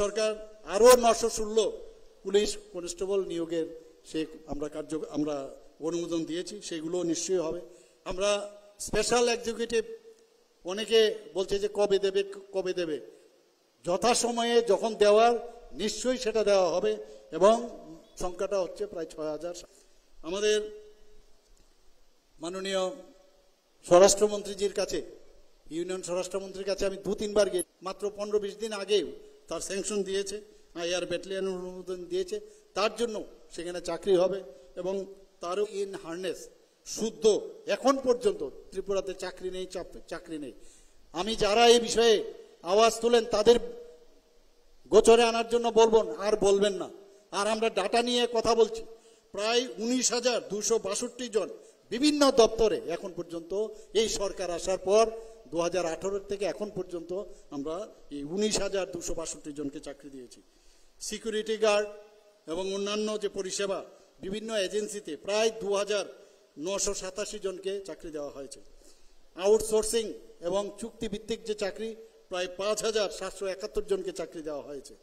সরকার আরও 916 police constable নিয়োগের আমরা অনুমোদন দিয়েছি, সেগুলো নিশ্চয়ই হবে। আমরা স্পেশাল এক্সিকিউটিভ অনেকে বলছে যে কবে দেবে, যথাসময়ে যখন দেওয়ার নিশ্চয়ই সেটা দেওয়া হবে, এবং সংখ্যাটা হচ্ছে প্রায় 6000। আমাদের মাননীয় স্বরাষ্ট্রমন্ত্রীজির কাছে, ইউনিয়ন স্বরাষ্ট্রমন্ত্রীর কাছে আমি 2-3 বার গিয়ে, মাত্র 15-20 দিন আগেও তার স্যাংশন দিয়েছে, এয়ার ব্যাটালিয়ন অনুমোদন দিয়েছে, তার জন্য সেখানে চাকরি হবে। এবং তারও ইন হার্নেস শুদ্ধ এখন পর্যন্ত ত্রিপুরাতে চাকরি নেই। আমি যারা এই বিষয়ে আওয়াজ তোলেন তাদের গোচরে আনার জন্য বলবেন না। আর আমরা ডাটা নিয়ে কথা বলছি, প্রায় 19,262 জন বিভিন্ন দপ্তরে এখন পর্যন্ত এই সরকার আসার পর 2018 থেকে এখন পর্যন্ত আমরা এই 19,262 জনকে চাকরি দিয়েছি। সিকিউরিটি গার্ড এবং অন্যান্য যে পরিষেবা বিভিন্ন এজেন্সিতে প্রায় 2,987 জনকে চাকরি দেওয়া হয়েছে। আউটসোর্সিং এবং চুক্তিভিত্তিক যে চাকরি প্রায় 5,771 জনকে চাকরি দেওয়া হয়েছে।